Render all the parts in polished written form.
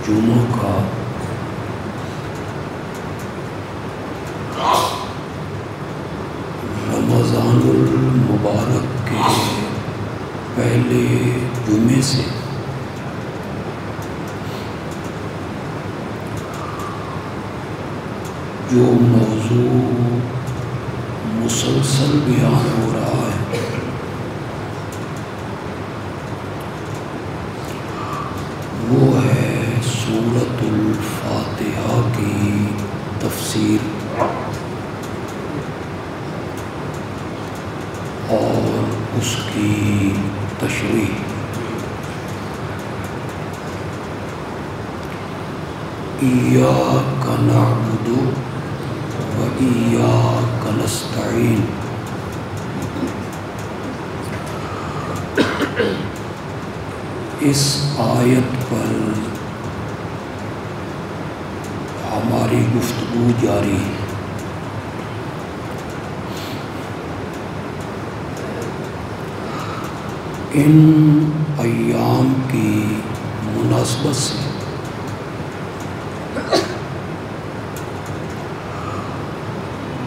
جمعہ کا رمضان المبارک کے پہلے جمعے سے جو موضوع مسلسل بیان ہو رہا ہے وہ ہے سورۃ الفاتحہ کی تفسیر اور اس کی تشریح۔ ایاک نعبد و ایاک نستعین۔ اس آیت پر ہماری گفتگو جاری ہے۔ ان ایام کی مناسبت سے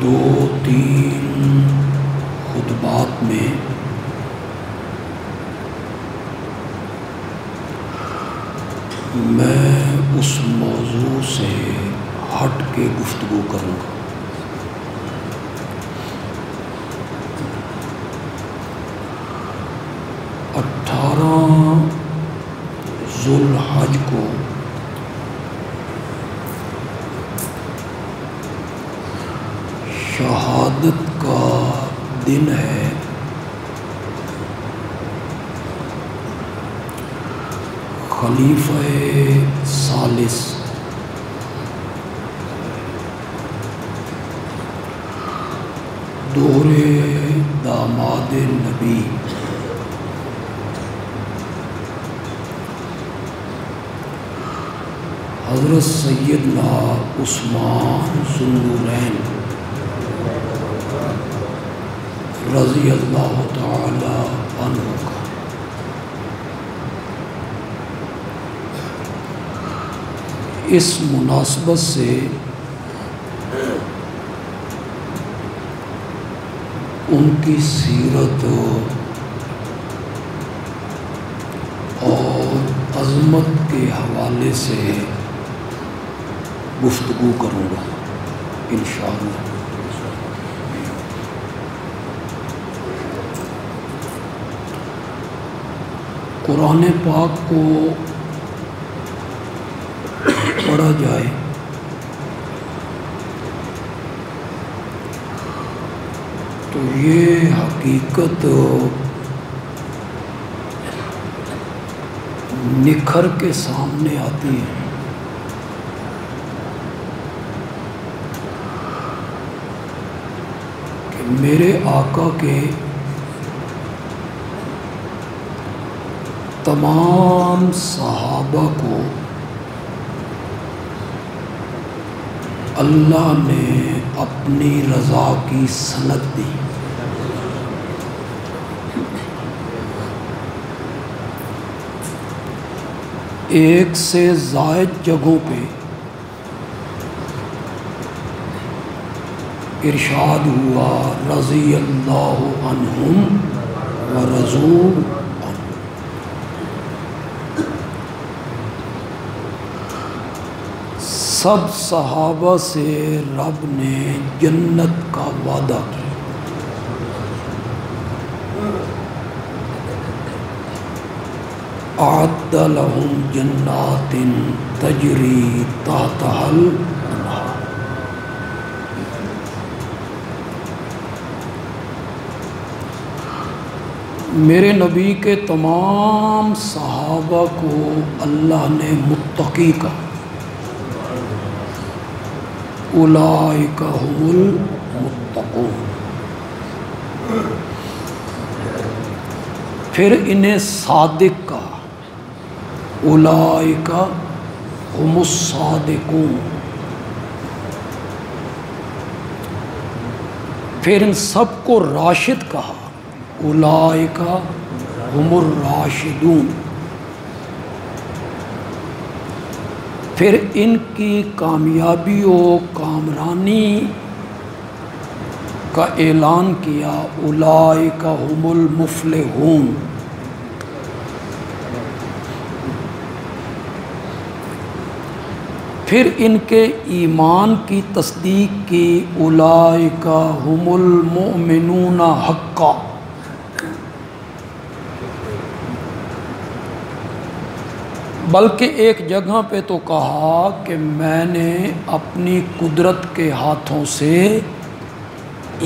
دو تین خطبات میں میں اس موضوع سے ہٹ کے گفتگو کروں گا۔ ذو الحج کو شہادت کا دن ہے۔ خلیفہ ثالث دور داماد نبی حضرت سیدنا عثمان ذو النورین رضی اللہ تعالی عنہ کا اس مناسبت سے ان کی سیرت اور عظمت کے حوالے سے گفتگو کروں گا انشاءاللہ۔ قرآن پاک کو پڑھا جائے تو یہ حقیقت نکھر کے سامنے آتی ہے کہ میرے آقا کے تمام صحابہ کو اللہ نے اپنی رضا کی سند دی۔ ایک سے زائد جگہوں پہ ارشاد ہوا رضی اللہ عنہم ورضوا عنہ۔ سب صحابہ سے رب نے جنت کا وعدہ کیا۔ اعد لہم جنات تجری تحتها الانہار۔ میرے نبی کے تمام صحابہ کو اللہ نے متقی کہا۔ اولئک هم المتقون۔ پھر انہیں صادق کہا، اولئک هم الصادقون۔ پھر ان سب کو راشد کہا، اولئک هم الراشدون۔ پھر ان کی کامیابی و کامرانی کا اعلان کیا، اولئک هم المفلحون۔ پھر ان کے ایمان کی تصدیق کی، اولئک هم المؤمنون حقا۔ بلکہ ایک جگہ پہ تو کہا کہ میں نے اپنی قدرت کے ہاتھوں سے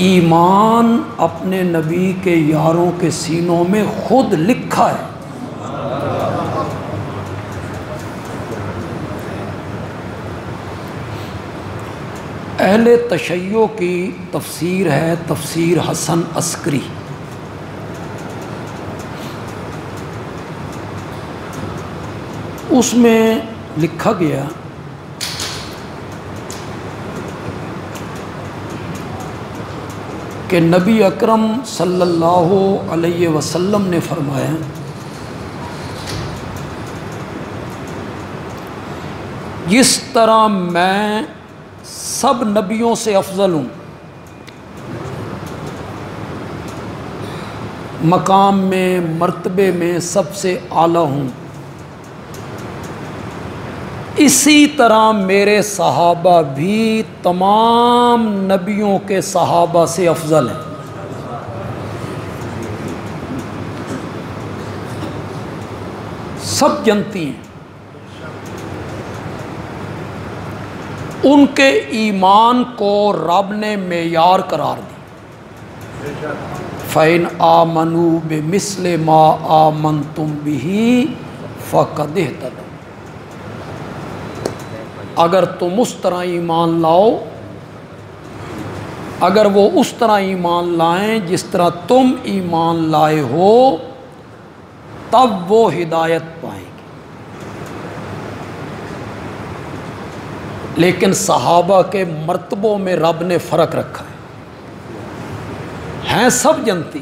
ایمان اپنے نبی کے یاروں کے سینوں میں خود لکھا ہے۔ اہل تشیع کی تفسیر ہے تفسیر حسن عسکری، اس میں لکھا گیا کہ نبی اکرم صلی اللہ علیہ وسلم نے فرمایا جس طرح میں سب نبیوں سے افضل ہوں، مقام میں مرتبے میں سب سے اعلیٰ ہوں، اسی طرح میرے صحابہ بھی تمام نبیوں کے صحابہ سے افضل ہیں۔ سب جنتی ہیں، ان کے ایمان کو رب نے معیار قرار دی، فَإِنْ آمَنُوا بِمِثْلِ مَا آمَنْتُمْ بِهِ فَقَدِ اهْتَدَوْا۔ اگر تم اس طرح ایمان لاؤ، اگر وہ اس طرح ایمان لائیں جس طرح تم ایمان لائے ہو، تب وہ ہدایت پائیں گے۔ لیکن صحابہ کے مرتبوں میں رب نے فرق رکھا ہے، ہیں سب جنتی،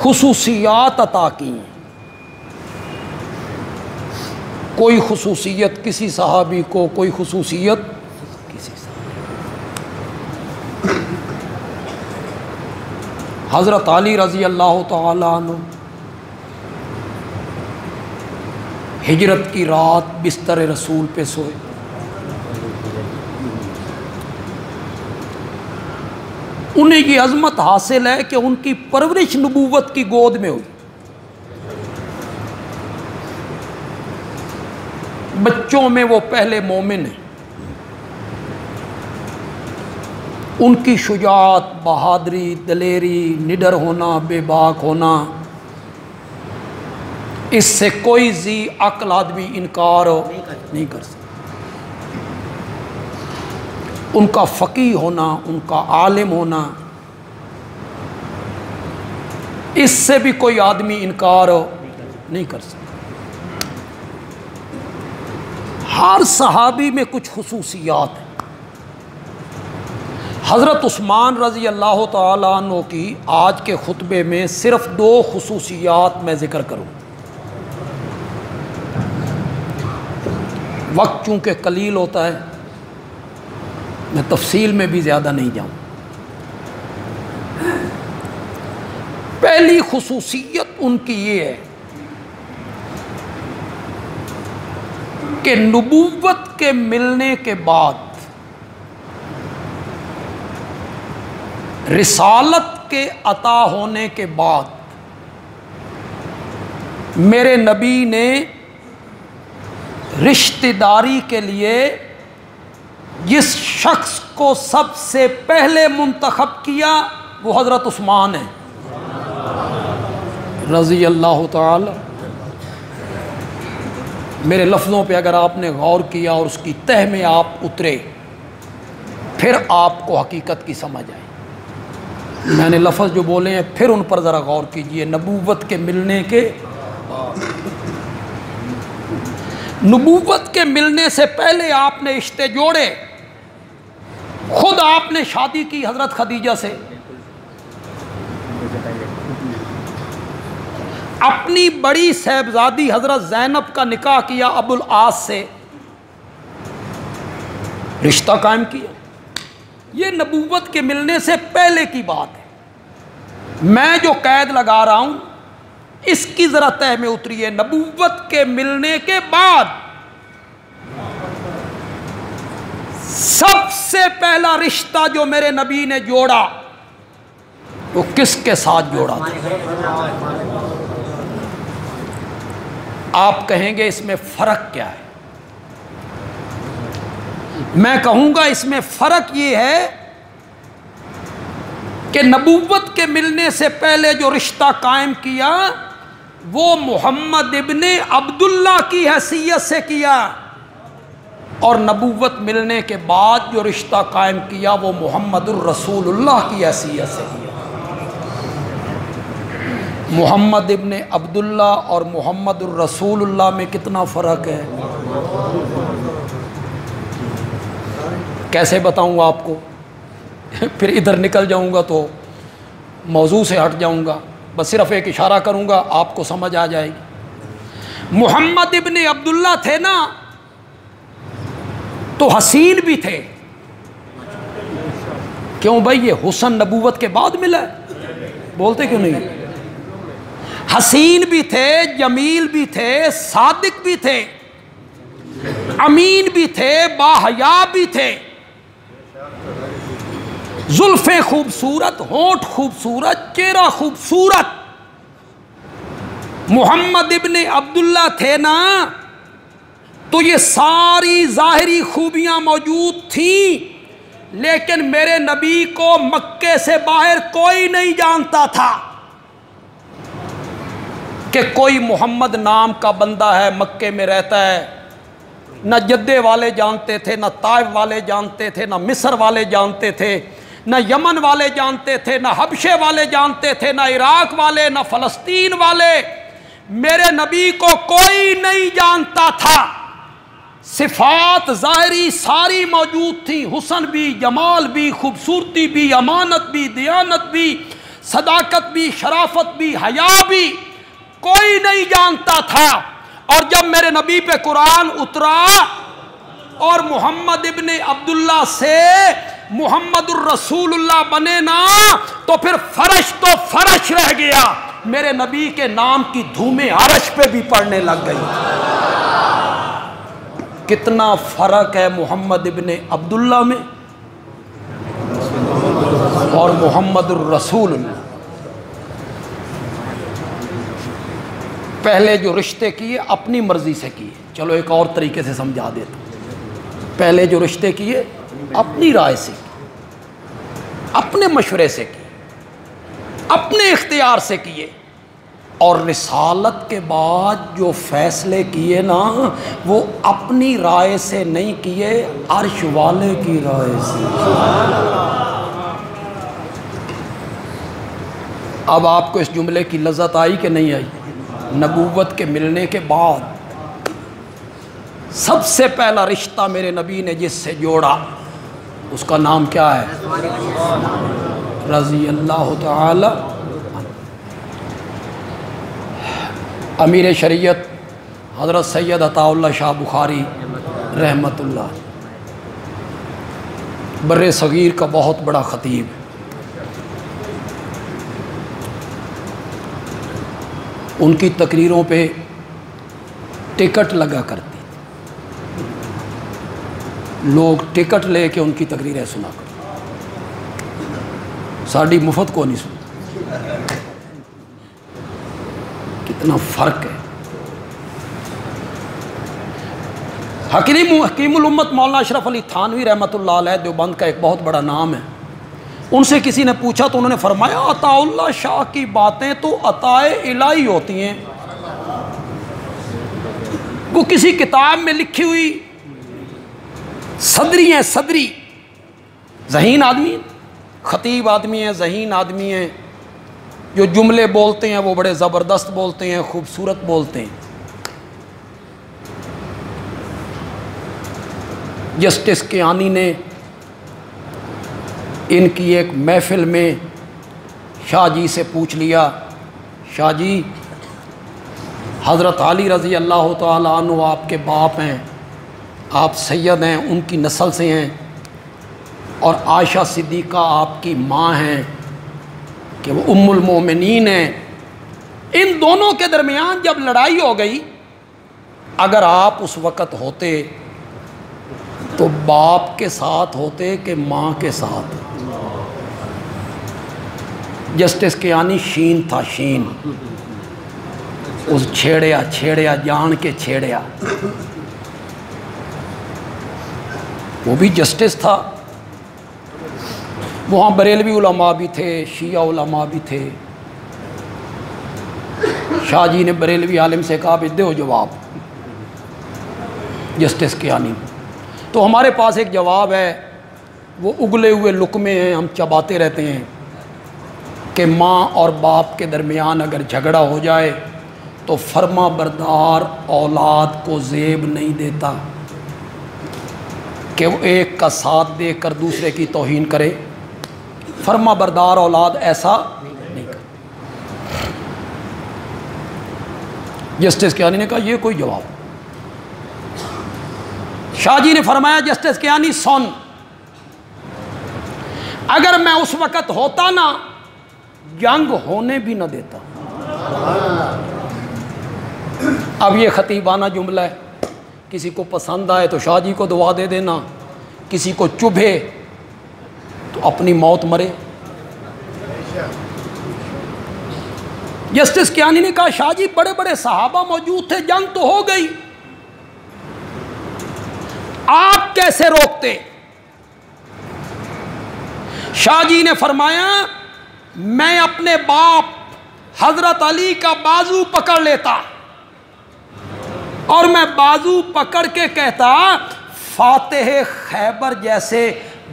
خصوصیات عطا کی ہیں۔ کوئی خصوصیت کسی صحابی کو، کوئی خصوصیت کسی صحابی۔ حضرت علی رضی اللہ تعالیٰ عنہ ہجرت کی رات بستر رسول پہ سوئے، انہیں یہ عظمت حاصل ہے کہ ان کی پرورش نبوت کی گود میں ہوئی۔ بچوں میں وہ پہلے مومن ہیں، ان کی شجاعت، بہادری، دلیری، نڈر ہونا، بے باک ہونا، اس سے کوئی ذی عقل آدمی انکار نہیں کر سکتا۔ ان کا فقیہ ہونا، ان کا عالم ہونا، اس سے بھی کوئی آدمی انکار نہیں کر سکتا۔ ہر صحابی میں کچھ خصوصیات ہیں۔ حضرت عثمان رضی اللہ تعالیٰ عنہ کی آج کے خطبے میں صرف 2 خصوصیات میں ذکر کروں، وقت چونکہ قلیل ہوتا ہے میں تفصیل میں بھی زیادہ نہیں جاؤں۔ پہلی خصوصیت ان کی یہ ہے کہ نبوت کے ملنے کے بعد، رسالت کے عطا ہونے کے بعد، میرے نبی نے رشتہ داری کے لیے جس شخص کو سب سے پہلے منتخب کیا وہ حضرت عثمان ہے رضی اللہ تعالی۔ میرے لفظوں پہ اگر آپ نے غور کیا اور اس کی تہ میں آپ اترے، پھر آپ کو حقیقت کی سمجھ آئے۔ میں نے لفظ جو بولے ہیں پھر ان پر ذرا غور کیجئے۔ نبوت کے ملنے کے، نبوت کے ملنے سے پہلے آپ نے رشتے جوڑے، خود آپ نے شادی کی حضرت خدیجہ سے، اپنی بڑی صاحبزادی حضرت زینب کا نکاح کیا ابو العاص سے، رشتہ قائم کیا. یہ نبوت کے ملنے سے پہلے کی بات ہے. میں جو قید لگا رہا ہوں اس کی ذرا تہ میں اتریے. نبوت کے ملنے کے بعد سب سے پہلا رشتہ جو میرے نبی نے جوڑا وہ کس کے ساتھ جوڑا تھا؟ آپ کہیں گے اس میں فرق کیا ہے؟ میں کہوں گا اس میں فرق یہ ہے کہ نبوت کے ملنے سے پہلے جو رشتہ قائم کیا وہ محمد ابن عبداللہ کی حیثیت سے کیا، اور نبوت ملنے کے بعد جو رشتہ قائم کیا وہ محمد الرسول اللہ کی حیثیت سے کیا. محمد ابن عبداللہ اور محمد الرسول اللہ میں کتنا فرق ہے؟ کیسے بتاؤں آپ کو؟ پھر ادھر نکل جاؤں گا تو موضوع سے ہٹ جاؤں گا. بس صرف ایک اشارہ کروں گا آپ کو سمجھ آ جائے گی. محمد ابن عبداللہ تھے نا تو حسین بھی تھے. کیوں بھائی؟ یہ حسن نبوت کے بعد ملا ہے. بولتے کیوں نہیں؟ حسین بھی تھے، جمیل بھی تھے، صادق بھی تھے، امین بھی تھے، باحیا بھی تھے، زلفیں خوبصورت، ہونٹ خوبصورت، چہرہ خوبصورت. محمد ابن عبداللہ تھے نا تو یہ ساری ظاہری خوبیاں موجود تھیں، لیکن میرے نبی کو مکے سے باہر کوئی نہیں جانتا تھا کہ کوئی محمد نام کا بندہ ہے مکے میں رہتا ہے. نہ جدے والے جانتے تھے، نہ طائف والے جانتے تھے، نہ مصر والے جانتے تھے، نہ یمن والے جانتے تھے، نہ حبشے والے جانتے تھے، نہ عراق والے، نہ فلسطین والے. میرے نبی کو کوئی نہیں جانتا تھا. صفات ظاہری ساری موجود تھی، حسن بھی، جمال بھی، خوبصورتی بھی، امانت بھی، دیانت بھی، صداقت بھی، شرافت بھی، حیا بھی، کوئی نہیں جانتا تھا. اور جب میرے نبی پہ قرآن اترا اور محمد ابن عبداللہ سے محمد الرسول اللہ بنے نا تو پھر فرش تو فرش رہ گیا. میرے نبی کے نام کی دھومیں عرش پہ بھی پڑنے لگ گئی. کتنا فرق ہے محمد ابن عبداللہ میں اور محمد الرسول اللہ. پہلے جو رشتے کیے اپنی مرضی سے کیے. چلو ایک اور طریقے سے سمجھا دیتا ہوں. پہلے جو رشتے کیے اپنی رائے سے کیے، اپنے مشورے سے کیے، اپنے اختیار سے کیے، اور رسالت کے بعد جو فیصلے کیے نا وہ اپنی رائے سے نہیں کیے، عرش والے کی رائے سے. اب آپ کو اس جملے کی لذت آئی کہ نہیں آئی؟ نبوت کے ملنے کے بعد سب سے پہلا رشتہ میرے نبی نے جس سے جوڑا اس کا نام کیا ہے؟ رضی اللہ تعالی. امیر شریعت حضرت سید عطا اللہ شاہ بخاری رحمت اللہ، بر صغیر کا بہت بڑا خطیب. ان کی تقریروں پہ ٹکٹ لگا کرتی، لوگ ٹکٹ لے کے ان کی تقریریں سنا کرتے. ساڑھی مفت کو نہیں سنتے. کتنا فرق ہے. حکیم الامت مولانا اشرف علی تھانوی رحمۃ اللہ علیہ دیوبند کا ایک بہت بڑا نام ہے. ان سے کسی نے پوچھا تو انہوں نے فرمایا عطا اللہ شاہ کی باتیں تو عطائے الہی ہوتی ہیں، وہ کسی کتاب میں لکھی ہوئی صدری ہیں. صدری ذہین آدمی ہیں، خطیب آدمی ہیں، ذہین آدمی ہیں، جو جملے بولتے ہیں وہ بڑے زبردست بولتے ہیں، خوبصورت بولتے ہیں. جسٹس کیانی نے ان کی ایک محفل میں شاہ جی سے پوچھ لیا، شاہ جی حضرت علی رضی اللہ تعالیٰ عنہ آپ کے باپ ہیں، آپ سید ہیں، ان کی نسل سے ہیں، اور عائشہ صدیقہ آپ کی ماں ہیں کہ وہ ام المومنین ہیں۔ ان دونوں کے درمیان جب لڑائی ہو گئی، اگر آپ اس وقت ہوتے تو باپ کے ساتھ ہوتے کہ ماں کے ساتھ؟ جسٹس کیانی شین تھا، شین، اس چھیڑیا جان کے چھیڑیا، وہ بھی جسٹس تھا۔ وہاں بریلوی علماء بھی تھے، شیعہ علماء بھی تھے۔ شاہ جی نے بریلوی عالم سے کہا بھی دو جواب جسٹس کیانی۔ تو ہمارے پاس ایک جواب ہے، وہ اگلے ہوئے لقمے ہیں، ہم چباتے رہتے ہیں کہ ماں اور باپ کے درمیان اگر جھگڑا ہو جائے تو فرما بردار اولاد کو زیب نہیں دیتا کہ وہ ایک کا ساتھ دے کر دوسرے کی توہین کرے۔ فرما بردار اولاد ایسا نہیں کرتا۔ جسٹس کیانی نے کہا یہ کوئی جواب؟ شاہ جی نے فرمایا جسٹس کیانی سن، اگر میں اس وقت ہوتا نا جنگ ہونے بھی نہ دیتا۔ اب یہ خطیبانہ جملہ ہے، کسی کو پسند آئے تو شاہ جی کو دعا دے دینا، کسی کو چبھے تو اپنی موت مرے۔ جسٹس کیانی نے کہا شاہ جی بڑے بڑے صحابہ موجود تھے، جنگ تو ہو گئی، آپ کیسے روکتے؟ شاہ جی نے فرمایا میں اپنے باپ حضرت علی کا بازو پکڑ لیتا اور میں بازو پکڑ کے کہتا فاتح خیبر جیسے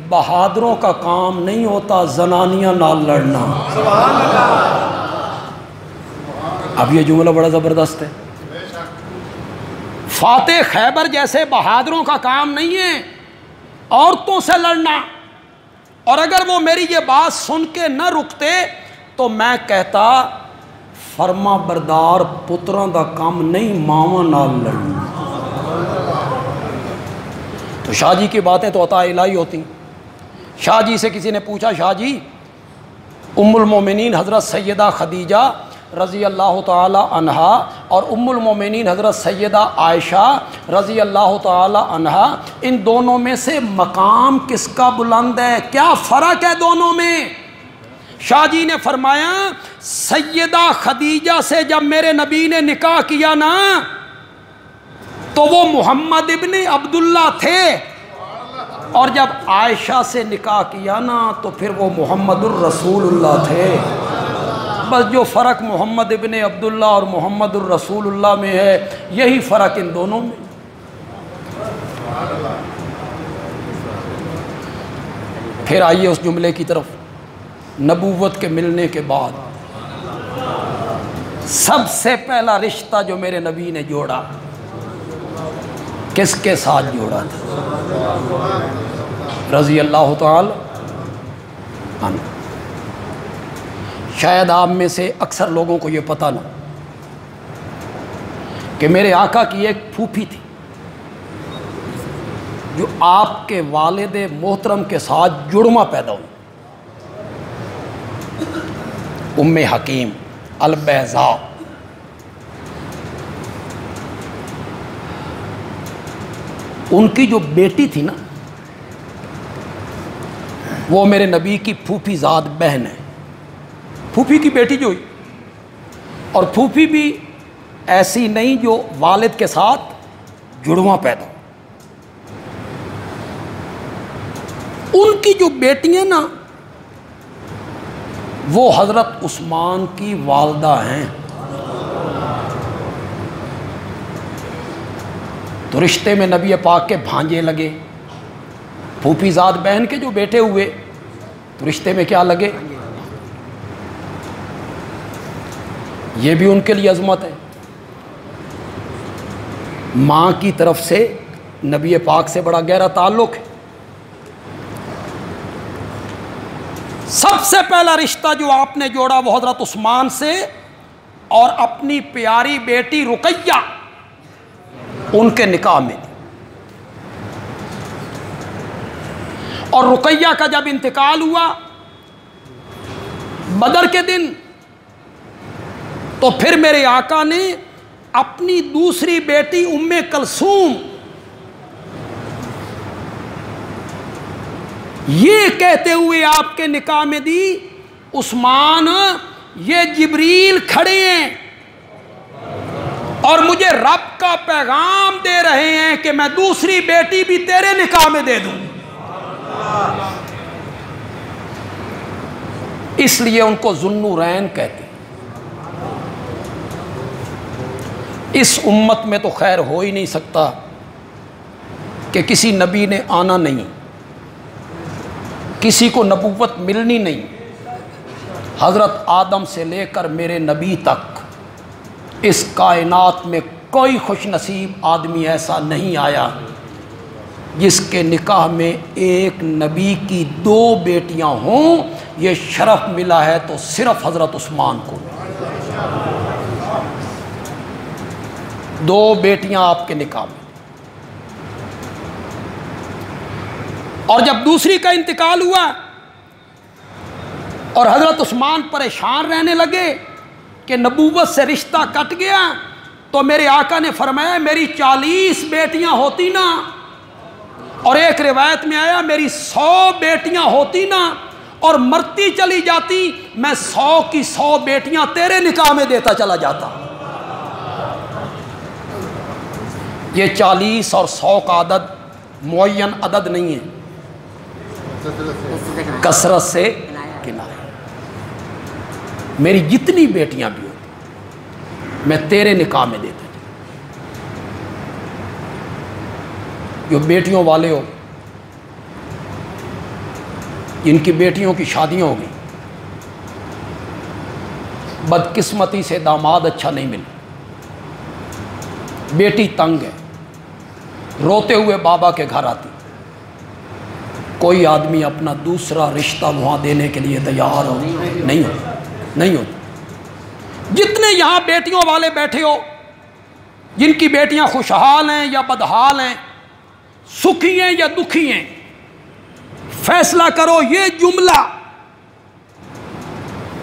بہادروں کا کام نہیں ہوتا زنانیاں نال لڑنا۔ اب یہ جملہ بڑا زبردست ہے، فاتح خیبر جیسے بہادروں کا کام نہیں ہے عورتوں سے لڑنا، اور اگر وہ میری یہ بات سن کے نہ رکتے تو میں کہتا فرما بردار پتراں دا کام نہیں ماواں نال لڑنا۔ تو شاہ جی کی باتیں تو عطا الہی ہوتی۔ شاہ جی سے کسی نے پوچھا شاہ جی ام المومنین حضرت سیدہ خدیجہ رضی اللہ تعالی عنہا اور ام المومنین حضرت سیدہ عائشہ رضی اللہ تعالی عنہا، ان دونوں میں سے مقام کس کا بلند ہے؟ کیا فرق ہے دونوں میں؟ شاہ جی نے فرمایا سیدہ خدیجہ سے جب میرے نبی نے نکاح کیا نا تو وہ محمد ابن عبداللہ تھے، اور جب عائشہ سے نکاح کیا نا تو پھر وہ محمد الرسول اللہ تھے۔ بس جو فرق محمد ابن عبداللہ اور محمد الرسول اللہ میں ہے یہی فرق ان دونوں میں۔ پھر آئیے اس جملے کی طرف، نبوت کے ملنے کے بعد سب سے پہلا رشتہ جو میرے نبی نے جوڑا کس کے ساتھ جوڑا تھا؟ رضی اللہ تعالی عنہ۔ شاید آپ میں سے اکثر لوگوں کو یہ پتہ نہ کہ میرے آقا کی ایک پھوپھی تھی جو آپ کے والد محترم کے ساتھ جڑواں پیدا ہوئی، ام حکیم البیضاء۔ ان کی جو بیٹی تھی نا وہ میرے نبی کی پھوپھی زاد بہن ہے، پھوپھی کی بیٹی جو ہوئی، اور پھوپھی بھی ایسی نہیں جو والد کے ساتھ جڑواں پیدا ہو۔ ان کی جو بیٹیاں نا وہ حضرت عثمان کی والدہ ہیں، تو رشتے میں نبی پاک کے بھانجے لگے، پھوپھی زاد بہن کے جو بیٹے ہوئے تو رشتے میں کیا لگے؟ یہ بھی ان کے لیے عظمت ہے۔ ماں کی طرف سے نبی پاک سے بڑا گہرا تعلق ہے۔ سب سے پہلا رشتہ جو آپ نے جوڑا وہ حضرت عثمان سے اور اپنی پیاری بیٹی رقیہ ان کے نکاح میں دی. اور رقیہ کا جب انتقال ہوا بدر کے دن تو پھر میرے آقا نے اپنی دوسری بیٹی ام کلثوم یہ کہتے ہوئے آپ کے نکاح میں دی، عثمان یہ جبریل کھڑے ہیں اور مجھے رب کا پیغام دے رہے ہیں کہ میں دوسری بیٹی بھی تیرے نکاح میں دے دوں. اس لیے ان کو ذوالنورین کہتے ہیں. اس امت میں تو خیر ہو ہی نہیں سکتا کہ کسی نبی نے آنا نہیں، کسی کو نبوت ملنی نہیں. حضرت آدم سے لے کر میرے نبی تک اس کائنات میں کوئی خوش نصیب آدمی ایسا نہیں آیا جس کے نکاح میں ایک نبی کی 2 بیٹیاں ہوں. یہ شرف ملا ہے تو صرف حضرت عثمان کو. 2 بیٹیاں آپ کے نکاح میں. اور جب دوسری کا انتقال ہوا اور حضرت عثمان پریشان رہنے لگے کہ نبوت سے رشتہ کٹ گیا، تو میرے آقا نے فرمایا میری 40 بیٹیاں ہوتی نا، اور ایک روایت میں آیا میری 100 بیٹیاں ہوتی نا اور مرتی چلی جاتی، میں 100 کی 100 بیٹیاں تیرے نکاح میں دیتا چلا جاتا. یہ 40 اور 100 کا عدد معین عدد نہیں ہے، کثرت سے کنایہ. میری جتنی بیٹیاں بھی ہوتی میں تیرے نکاح میں دیتا. جو بیٹیوں والے ہو جن کی بیٹیوں کی شادیاں ہو گئی، بدقسمتی سے داماد اچھا نہیں ملا، بیٹی تنگ ہے، روتے ہوئے بابا کے گھر آتی، کوئی آدمی اپنا دوسرا رشتہ وہاں دینے کے لیے تیار ہو نہیں ہو. جتنے یہاں بیٹیوں والے بیٹھے ہو جن کی بیٹیاں خوشحال ہیں یا بدحال ہیں، سکھی ہیں یا دکھی ہیں، فیصلہ کرو یہ جملہ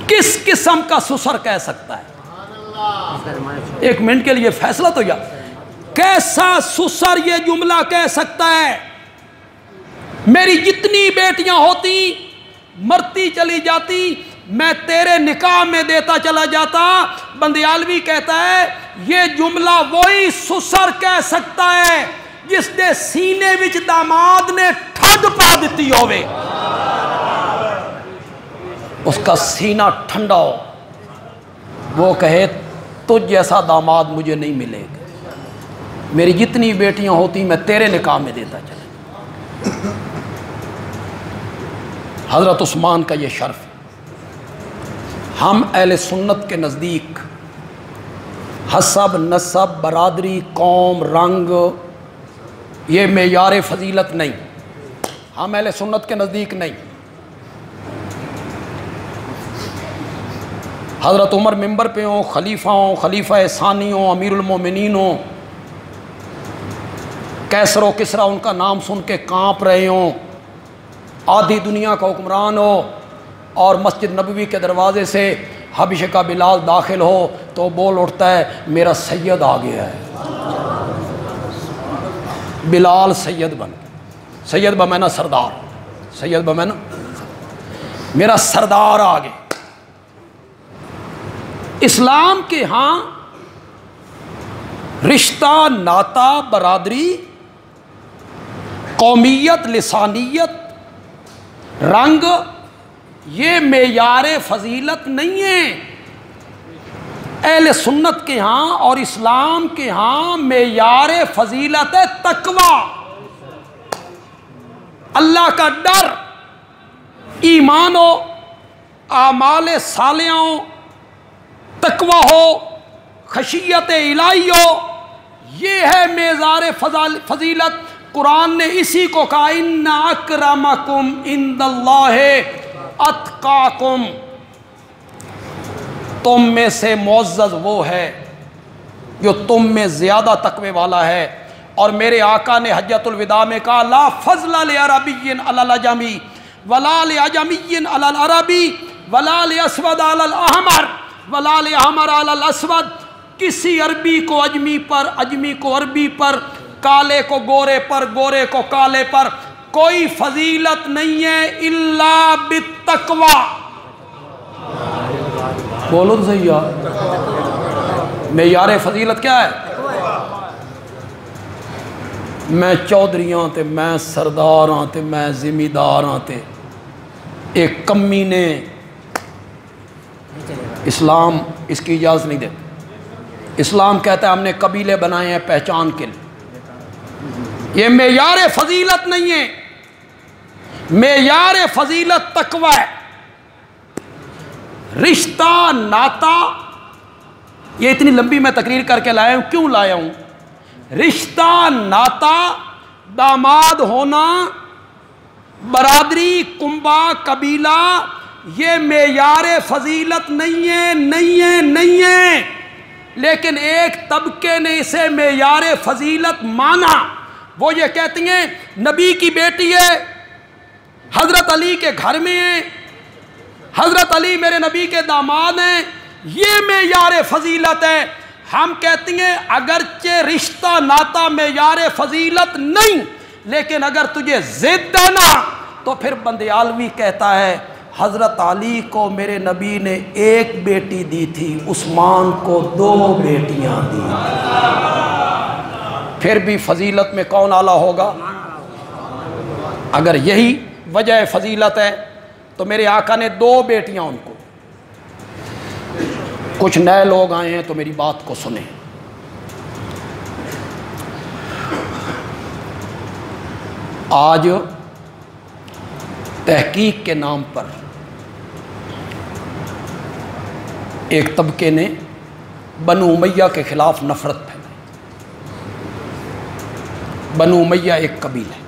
کس قسم کا سسر کہہ سکتا ہے؟ 1 منٹ کے لیے فیصلہ تو یا کیسا سسر یہ جملہ کہہ سکتا ہے میری جتنی بیٹیاں ہوتی مرتی چلی جاتی میں تیرے نکاح میں دیتا چلا جاتا. بندیالوی کہتا ہے یہ جملہ وہی سسر کہہ سکتا ہے جس دے سینے وچ داماد نے ٹھڈ پا دیتی ہوئے، اس کا سینہ ٹھنڈا ہو، وہ کہے تجھ جیسا داماد مجھے نہیں ملے گا، میری جتنی بیٹیاں ہوتی میں تیرے نکاح میں دیتا چلا. حضرت عثمان کا یہ شرف ہے. ہم اہل سنت کے نزدیک حسب، نسب، برادری، قوم، رنگ یہ معیار فضیلت نہیں. ہم اہل سنت کے نزدیک نہیں. حضرت عمر ممبر پہ ہوں، خلیفہ ثانی ہوں، امیر المومنین ہوں، کیسر و کسریٰ ان کا نام سن کے کانپ رہے ہوں، آدھی دنیا کا حکمران ہو، اور مسجد نبوی کے دروازے سے حبشے کا بلال داخل ہو تو بول اٹھتا ہے میرا سید آ گیا ہے. بلال سید بن، سید بمانا سردار، سید بمانا میرا سردار آ گیا. اسلام کے ہاں رشتہ، ناتا، برادری، قومیت، لسانیت، رنگ یہ معیار فضیلت نہیں ہے. اہل سنت کے ہاں اور اسلام کے ہاں معیار فضیلت ہے تقوی، اللہ کا ڈر، ایمان ہو، اعمال صالحہ ہو، تقوی ہو، خشیت الہی ہو، یہ ہے معیار فضیلت. قرآن نے اسی کو کہا ان اکرمکم عند اللہ اتقاکم. تم میں سے معزز وہ ہے جو تم میں زیادہ تقوی والا ہے. اور میرے آقا نے حجۃ الوداع میں کہا لا فضل لعربی علی العجمی ولا لعجمی علی العربی ولا لاسود علی الاحمر ولا لاحمر علی الاسود. کسی عربی کو اجمی پر، اجمی کو عربی پر، کالے کو گورے پر، گورے کو کالے پر کوئی فضیلت نہیں ہے الا بالتقوی. بولو تو صحیح یار، معیار فضیلت کیا ہے؟ میں چودھریاں تے میں سرداراں تے میں زمینداراں تے ایک کمی نے اسلام اس کی اجازت نہیں دیتا. اسلام کہتا ہے ہم نے قبیلے بنائے ہیں پہچان کے لیے. یہ معیار فضیلت نہیں ہے، معیار فضیلت تقوی ہے. رشتہ ناتا، یہ اتنی لمبی میں تقریر کر کے لایا ہوں. کیوں لایا ہوں؟ رشتہ ناتا، داماد ہونا، برادری، کنبہ، قبیلہ، یہ معیار فضیلت نہیں ہے، نہیں ہے، نہیں ہے. لیکن ایک طبقے نے اسے معیار فضیلت مانا. وہ یہ کہتی ہیں نبی کی بیٹی ہے، حضرت علی کے گھر میں ہے، حضرت علی میرے نبی کے داماد ہیں، یہ معیار فضیلت ہے. ہم کہتے ہیں اگرچہ رشتہ ناتا معیار فضیلت نہیں، لیکن اگر تجھے ضد ہے نا تو پھر بندیالوی کہتا ہے حضرت علی کو میرے نبی نے ایک بیٹی دی تھی، عثمان کو 2 بیٹیاں دی. پھر بھی فضیلت میں کون اعلیٰ ہوگا؟ اگر یہی وجہ فضیلت ہے تو میرے آقا نے 2 بیٹیاں ان کو. کچھ نئے لوگ آئے ہیں تو میری بات کو سنیں. آج تحقیق کے نام پر ایک طبقے نے بنو امیہ کے خلاف نفرت پھیلائی. بنو امیہ ایک قبیلہ ہے،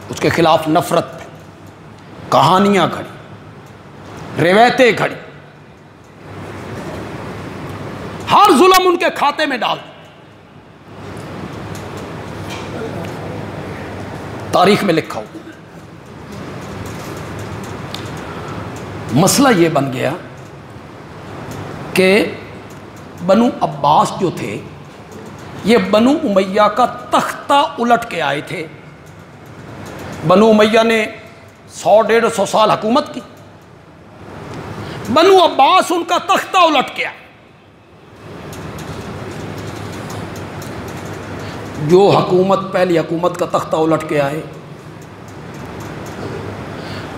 اس کے خلاف نفرت پھیلائی، کہانیاں گھڑی، روایتیں گھڑی، ہر ظلم ان کے کھاتے میں ڈال. تاریخ میں لکھا ہو. مسئلہ یہ بن گیا کہ بنو عباس جو تھے یہ بنو امیہ کا تختہ الٹ کے آئے تھے. بنو امیہ نے 100-150 سال حکومت کی، بنو عباس ان کا تختہ الٹ کے آئے. جو حکومت پہلی حکومت کا تختہ الٹ کے آئے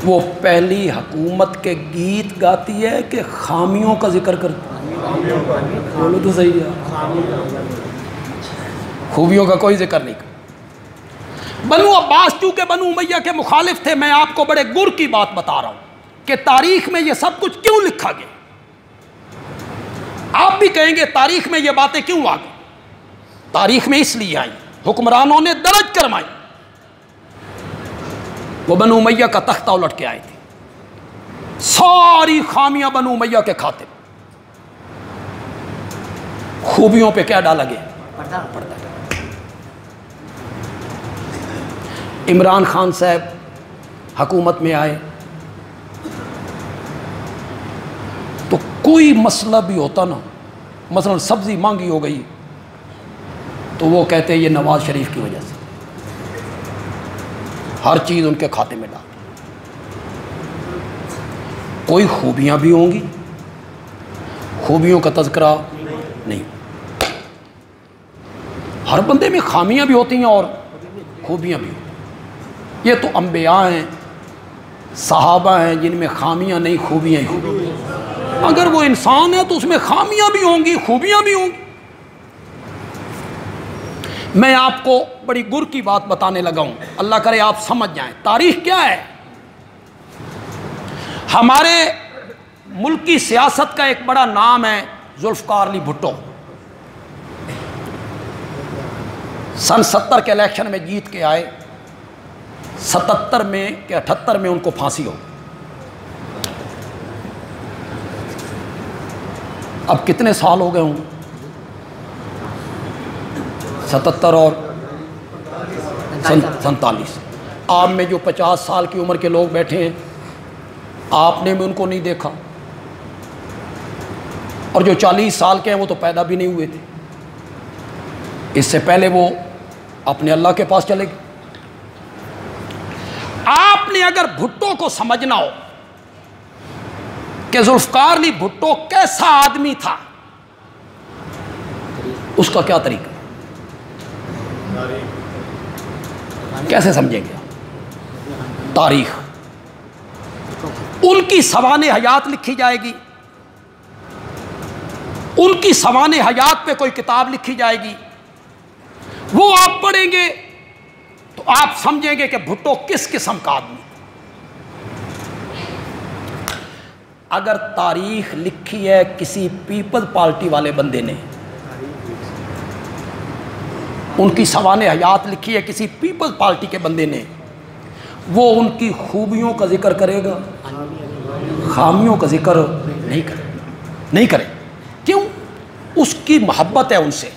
وہ پہلی حکومت کے گیت گاتی ہے کہ خامیوں کا ذکر کرتی ہے؟ بولو تو صحیح ہے، خوبیوں کا کوئی ذکر نہیں کرتا. بنو عباس چونکہ بنو امیہ کے مخالف تھے، میں آپ کو بڑے گر کی بات بتا رہا ہوں کہ تاریخ میں یہ سب کچھ کیوں لکھا گیا. آپ بھی کہیں گے تاریخ میں یہ باتیں کیوں آ گئی؟ تاریخ میں اس لیے آئی، حکمرانوں نے درج کروائی. وہ بنو امیہ کا تختہ الٹ کے آئے تھے، ساری خامیاں بنو امیہ کے کھاتے. خوبیوں پہ کیا ڈالا گیا؟ پردہ. عمران خان صاحب حکومت میں آئے تو کوئی مسئلہ بھی ہوتا نا، مثلا سبزی مہنگی ہو گئی تو وہ کہتے ہیں یہ نواز شریف کی وجہ سے، ہر چیز ان کے کھاتے میں ڈال. کوئی خوبیاں بھی ہوں گی، خوبیوں کا تذکرہ نہیں. ہر بندے میں خامیاں بھی ہوتی ہیں اور خوبیاں بھی. یہ تو انبیاء ہیں، صحابہ ہیں جن میں خامیاں نہیں خوبیاں ہی. اگر وہ انسان ہے تو اس میں خامیاں بھی ہوں گی، خوبیاں بھی ہوں گی. میں آپ کو بڑی گر کی بات بتانے لگا ہوں، اللہ کرے آپ سمجھ جائیں. تاریخ کیا ہے؟ ہمارے ملک کی سیاست کا ایک بڑا نام ہے ذوالفقار علی بھٹو. سن 70 کے الیکشن میں جیت کے آئے، 77 میں کہ 78 میں ان کو پھانسی ہو. اب کتنے سال ہو گئے ہوں؟ 77 اور 47۔ آپ میں جو 50 سال کی عمر کے لوگ بیٹھے ہیں، آپ نے بھی ان کو نہیں دیکھا، اور جو 40 سال کے ہیں وہ تو پیدا بھی نہیں ہوئے تھے، اس سے پہلے وہ اپنے اللہ کے پاس چلے گئے۔ آپ نے اگر بھٹو کو سمجھنا ہو کہ ذوالفقار علی بھٹو کیسا آدمی تھا، اس کا کیا طریقہ، کیسے سمجھیں گے؟ تاریخ، ان کی سوانح حیات لکھی جائے گی، ان کی سوانح حیات پہ کوئی کتاب لکھی جائے گی، وہ آپ پڑھیں گے تو آپ سمجھیں گے کہ بھٹو کس قسم کا آدمی۔ اگر تاریخ لکھی ہے کسی پیپل پارٹی والے بندے نے، ان کی سوانح حیات لکھی ہے کسی پیپل پارٹی کے بندے نے، وہ ان کی خوبیوں کا ذکر کرے گا، خامیوں کا ذکر نہیں کرے۔ کیوں؟ اس کی محبت ہے ان سے،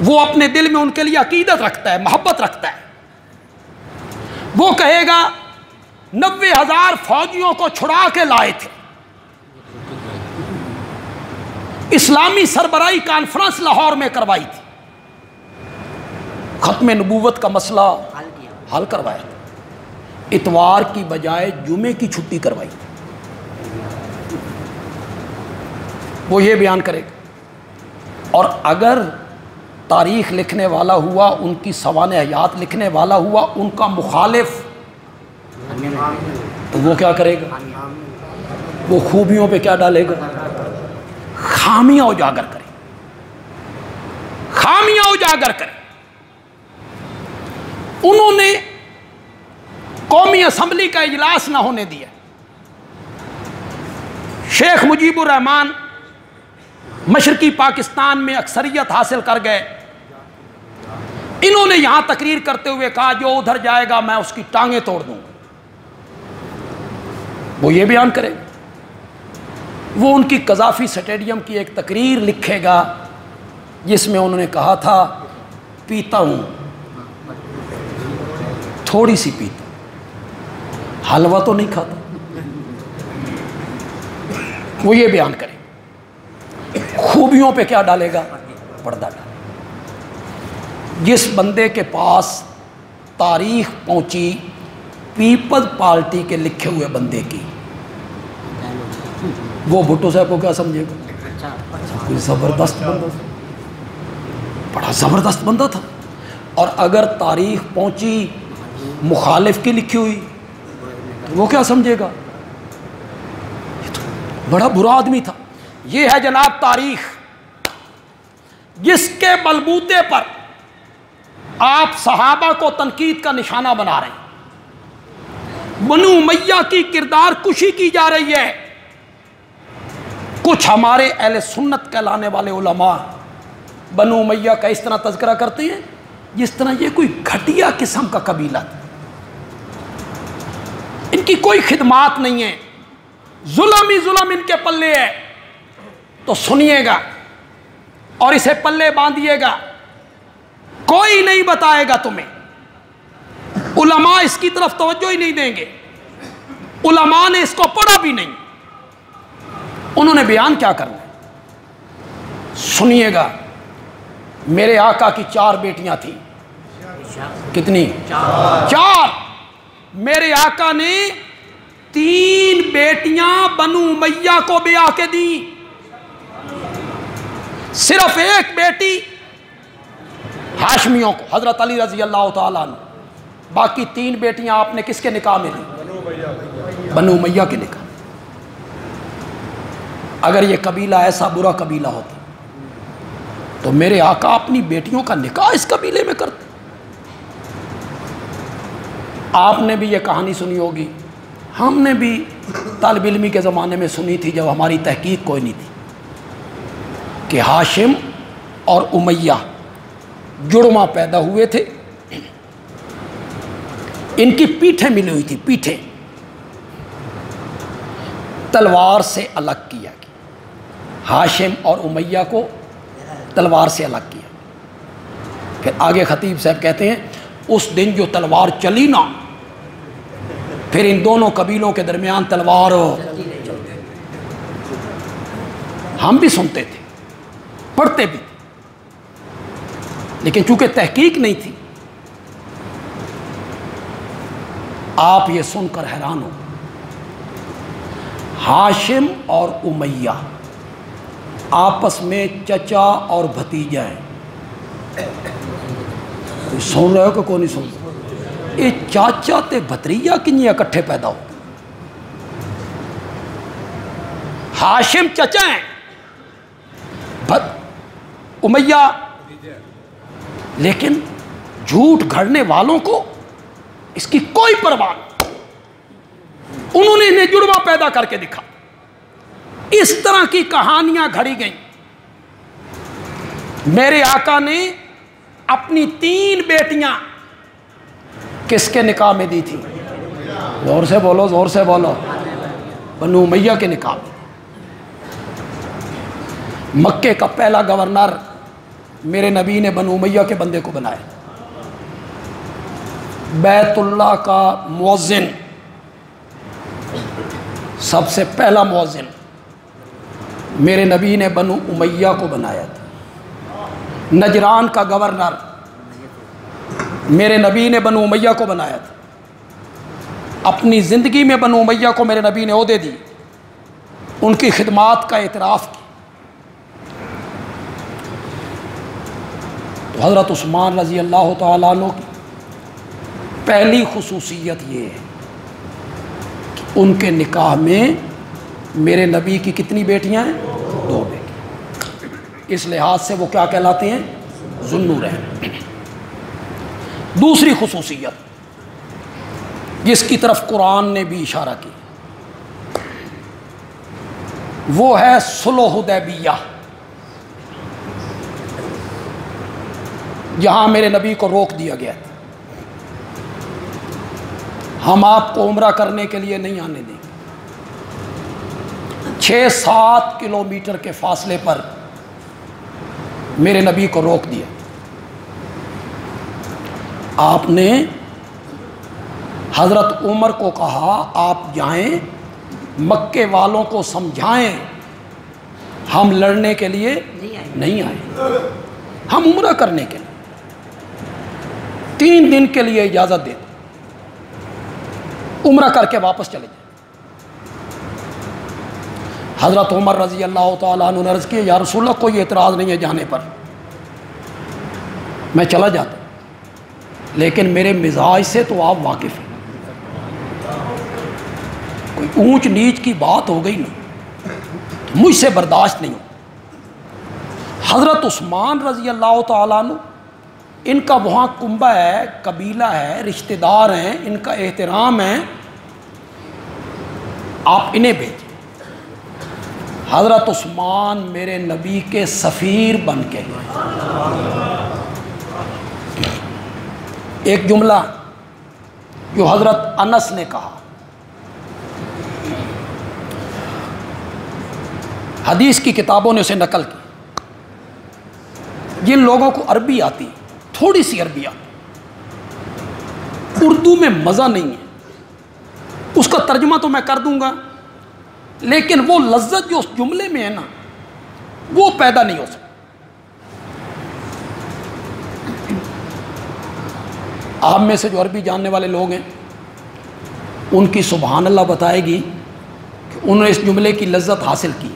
وہ اپنے دل میں ان کے لیے عقیدت رکھتا ہے، محبت رکھتا ہے۔ وہ کہے گا 90,000 فوجیوں کو چھڑا کے لائے تھے، اسلامی سربراہی کانفرنس لاہور میں کروائی تھی، ختم نبوت کا مسئلہ حل کروایا تھا، اتوار کی بجائے جمعے کی چھٹی کروائی تھی۔ وہ یہ بیان کرے گا۔ اور اگر تاریخ لکھنے والا ہوا، ان کی سوانح حیات لکھنے والا ہوا ان کا مخالف، تو وہ کیا کرے گا؟ وہ خوبیوں پہ کیا ڈالے گا؟ خامیاں اجاگر کرے، خامیاں اجاگر کرے۔ انہوں نے قومی اسمبلی کا اجلاس نہ ہونے دیا، شیخ مجیب الرحمان مشرقی پاکستان میں اکثریت حاصل کر گئے، انہوں نے یہاں تقریر کرتے ہوئے کہا جو ادھر جائے گا میں اس کی ٹانگیں توڑ دوں گا۔ وہ یہ بیان کرے گا۔ وہ ان کی قذافی سٹیڈیم کی ایک تقریر لکھے گا جس میں انہوں نے کہا تھا پیتا ہوں، تھوڑی سی پیتا، حلوہ تو نہیں کھاتا۔ وہ یہ بیان کرے، خوبیوں پہ کیا ڈالے گا؟ پردہ ڈالے۔ جس بندے کے پاس تاریخ پہنچی پیپل پارٹی کے لکھے ہوئے بندے کی، وہ بھٹو صاحب کو کیا سمجھے گا؟ کوئی زبردست بندہ تھا، بڑا زبردست بندہ تھا۔ اور اگر تاریخ پہنچی مخالف کی لکھی ہوئی تو وہ کیا سمجھے گا؟ یہ تو بڑا برا آدمی تھا۔ یہ ہے جناب تاریخ، جس کے بلبوتے پر آپ صحابہ کو تنقید کا نشانہ بنا رہے ہیں، بنو امیہ کی کردار کشی کی جا رہی ہے۔ کچھ ہمارے اہل سنت کہلانے والے علماء بنو امیہ کا اس طرح تذکرہ کرتے ہیں جس طرح یہ کوئی گھٹیا قسم کا قبیلہ تھا، ان کی کوئی خدمات نہیں ہے، ظلم ہی ظلم ان کے پلے ہے۔ تو سنیے گا اور اسے پلے باندھیے گا، کوئی نہیں بتائے گا تمہیں، علماء اس کی طرف توجہ ہی نہیں دیں گے، علماء نے اس کو پڑھا بھی نہیں۔ انہوں نے بیان کیا کرنا ہے؟ سنیے گا، میرے آقا کی 4 بیٹیاں تھیں، کتنی؟ 4۔ میرے آقا نے 3 بیٹیاں بنو امیہ کو بیاہ کے دیں، صرف ایک بیٹی ہاشمیوں کو، حضرت علی رضی اللہ تعالیٰ عنہ۔ باقی 3 بیٹیاں آپ نے کس کے نکاح میں دی؟ بنو امیہ کے نکاح۔ اگر یہ قبیلہ ایسا برا قبیلہ ہوتا تو میرے آقا اپنی بیٹیوں کا نکاح اس قبیلے میں کرتے۔ آپ نے بھی یہ کہانی سنی ہوگی، ہم نے بھی طالب علمی کے زمانے میں سنی تھی جب ہماری تحقیق کوئی نہیں تھی، کہ ہاشم اور امیہ جڑواں پیدا ہوئے تھے، ان کی پیٹھیں ملی ہوئی تھی، پیٹھیں تلوار سے الگ کیا گیا۔ ہاشم اور امیہ کو تلوار سے الگ کیا۔ پھر آگے خطیب صاحب کہتے ہیں اس دن جو تلوار چلی نا، پھر ان دونوں قبیلوں کے درمیان تلوار ہم بھی سنتے تھے، پڑھتے بھی تھے، لیکن چونکہ تحقیق نہیں تھی، آپ یہ سن کر حیران ہو، ہاشم اور امیہ آپس میں چچا اور بھتیجا ہیں۔ سن رہے ہو کہ کوئی نہیں سن رہے؟ یہ چاچا تے بھتریجا کنجے اکٹھے پیدا ہو؟ ہاشم چچا ہیں، امیہ، لیکن جھوٹ گھڑنے والوں کو اس کی کوئی پرواہ نہیں، انہوں نے انہیں جڑواں پیدا کر کے دکھا۔ اس طرح کی کہانیاں گھڑی گئیں۔ میرے آقا نے اپنی 3 بیٹیاں کس کے نکاح میں دی تھی؟ زور سے بولو، زور سے بولو، بنو امیہ کے نکاح میں۔ مکے کا پہلا گورنر میرے نبی نے بنو امیہ کے بندے کو بنایا۔ بیت اللہ کا مؤذن، سب سے پہلا مؤذن میرے نبی نے بنو امیہ کو بنایا تھا۔ نجران کا گورنر میرے نبی نے بنو امیہ کو بنایا تھا۔ اپنی زندگی میں بنو امیہ کو میرے نبی نے عہدے دی، ان کی خدمات کا اعتراف کیا۔ تو حضرت عثمان رضی اللہ تعالیٰ عنہ کی پہلی خصوصیت یہ ہے کہ ان کے نکاح میں میرے نبی کی کتنی بیٹیاں ہیں؟ 2 بیٹی۔ اس لحاظ سے وہ کیا کہلاتے ہیں؟ ذو النورین۔ دوسری خصوصیت جس کی طرف قرآن نے بھی اشارہ کیا وہ ہے صلح حدیبیہ، جہاں میرے نبی کو روک دیا گیا تھا، ہم آپ کو عمرہ کرنے کے لیے نہیں آنے دیں گے۔ 6-7 کلومیٹر کے فاصلے پر میرے نبی کو روک دیا۔ آپ نے حضرت عمر کو کہا آپ جائیں مکے والوں کو سمجھائیں ہم لڑنے کے لیے نہیں آئے، ہم عمرہ کرنے کے لیے 3 دن کے لیے اجازت دے دو، عمرہ کر کے واپس چلے جائیں۔ حضرت عمر رضی اللہ تعالیٰ عنہ نے عرض کیا یا رسول اللہ کوئی اعتراض نہیں ہے جانے پر، میں چلا جاتا، لیکن میرے مزاج سے تو آپ واقف ہیں، کوئی اونچ نیچ کی بات ہو گئی نا مجھ سے برداشت نہیں ہو۔ حضرت عثمان رضی اللہ تعالیٰ عنہ، ان کا وہاں کنبہ ہے، قبیلہ ہے، رشتہ دار ہیں، ان کا احترام ہے، آپ انہیں بھیجیں۔ حضرت عثمان میرے نبی کے سفیر بن کے گئے۔ ایک جملہ جو حضرت انس نے کہا، حدیث کی کتابوں نے اسے نقل کی، جن لوگوں کو عربی آتی، تھوڑی سی عربی آتی، اردو میں مزہ نہیں ہے، اس کا ترجمہ تو میں کر دوں گا لیکن وہ لذت جو اس جملے میں ہے نا وہ پیدا نہیں ہو سکتی۔ آپ میں سے جو عربی جاننے والے لوگ ہیں ان کی سبحان اللہ بتائے گی کہ انہوں نے اس جملے کی لذت حاصل کی۔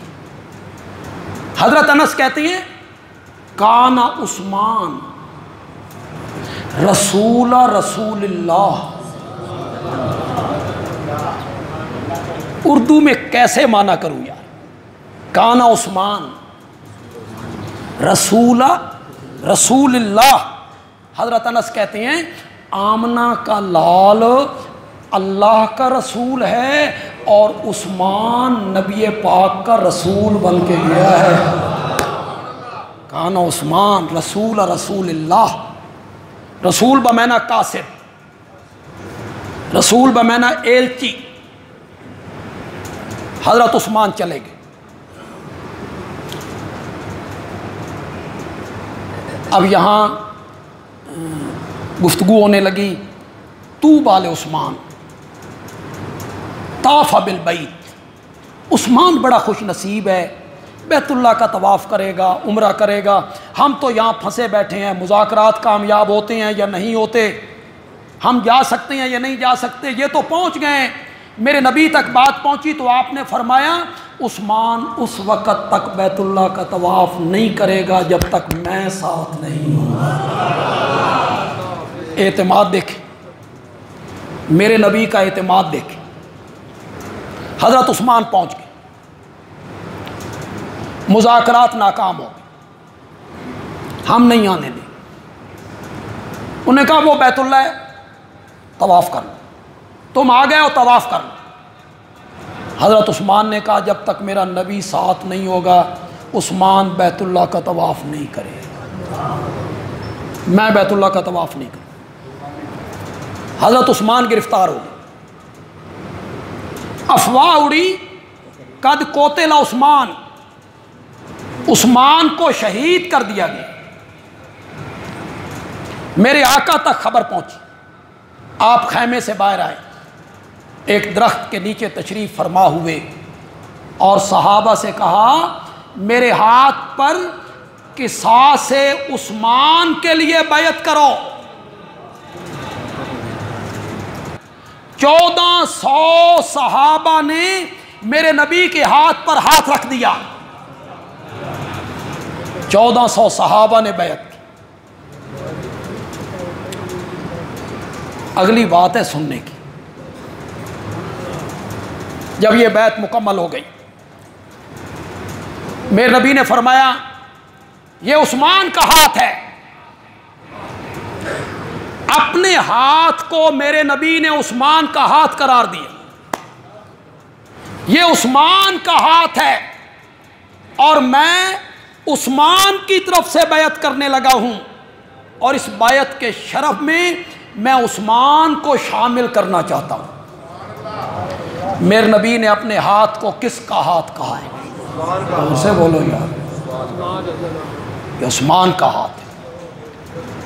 حضرت انس کہتے ہیں کان عثمان رسول اللہ، اردو میں کیسے معنی کروں یار، کان عثمان رسول اللہ۔ حضرت انس کہتے ہیں آمنہ کا لال اللہ کا رسول ہے اور عثمان نبی پاک کا رسول بن کے گیا ہے۔ کان عثمان رسول اللہ، رسول بمعنی قاصد، رسول بمعنی ایلچی۔ حضرت عثمان چلے گئے، اب یہاں گفتگو ہونے لگی، طوبیٰ لعثمان طاف بالبیت، عثمان بڑا خوش نصیب ہے، بیت اللہ کا طواف کرے گا، عمرہ کرے گا، ہم تو یہاں پھنسے بیٹھے ہیں، مذاکرات کامیاب ہوتے ہیں یا نہیں ہوتے، ہم جا سکتے ہیں یا نہیں جا سکتے، یہ تو پہنچ گئے ہیں۔ میرے نبی تک بات پہنچی تو آپ نے فرمایا عثمان اس وقت تک بیت اللہ کا طواف نہیں کرے گا جب تک میں ساتھ نہیں ہوں۔ اعتماد دیکھیں، میرے نبی کا اعتماد دیکھیں۔ حضرت عثمان پہنچ گئے، مذاکرات ناکام ہو گئے، ہم نہیں آنے دیں۔ انہوں نے کہا وہ بیت اللہ ہے، طواف کر لو، تم آ گئے ہو طواف کر لو۔ حضرت عثمان نے کہا جب تک میرا نبی ساتھ نہیں ہوگا عثمان بیت اللہ کا طواف نہیں کرے گا، میں بیت اللہ کا طواف نہیں کروں۔ حضرت عثمان گرفتار ہو گئے، افواہ اڑی قد قتل عثمان، عثمان کو شہید کر دیا گیا۔ میرے آقا تک خبر پہنچی، آپ خیمے سے باہر آئے، ایک درخت کے نیچے تشریف فرما ہوئے اور صحابہ سے کہا میرے ہاتھ پر قصاص عثمان کے لیے بیعت کرو۔ 1400 صحابہ نے میرے نبی کے ہاتھ پر ہاتھ رکھ دیا، 1400 صحابہ نے بیعت کی۔ اگلی بات ہے سننے کی، جب یہ بیعت مکمل ہو گئی میرے نبی نے فرمایا یہ عثمان کا ہاتھ ہے۔ اپنے ہاتھ کو میرے نبی نے عثمان کا ہاتھ قرار دیا، یہ عثمان کا ہاتھ ہے اور میں عثمان کی طرف سے بیعت کرنے لگا ہوں، اور اس بیعت کے شرف میں میں عثمان کو شامل کرنا چاہتا ہوں۔ میرے نبی نے اپنے ہاتھ کو کس کا ہاتھ کہا ہے؟ ان سے بولو یار، یہ عثمان کا ہاتھ ہے،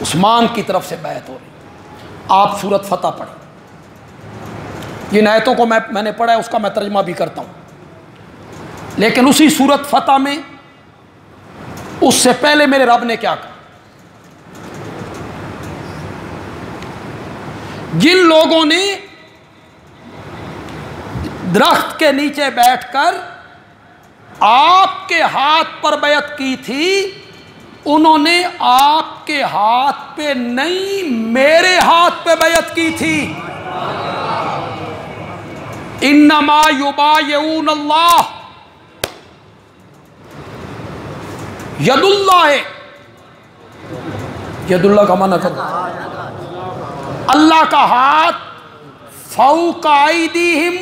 عثمان کی طرف سے بیعت ہو رہی۔ آپ سورت فتح پڑھیں، جن آیتوں کو میں نے پڑھا ہے اس کا میں ترجمہ بھی کرتا ہوں، لیکن اسی سورت فتح میں اس سے پہلے میرے رب نے کیا کہا؟ جن لوگوں نے درخت کے نیچے بیٹھ کر آپ کے ہاتھ پر بیعت کی تھی انہوں نے آپ کے ہاتھ پہ نہیں میرے ہاتھ پہ بیعت کی تھی۔ انما یبایعون اللہ، ید اللہ ہے، ید اللہ کا معنی کرو، اللہ کا ہاتھ فوق ایدیہم،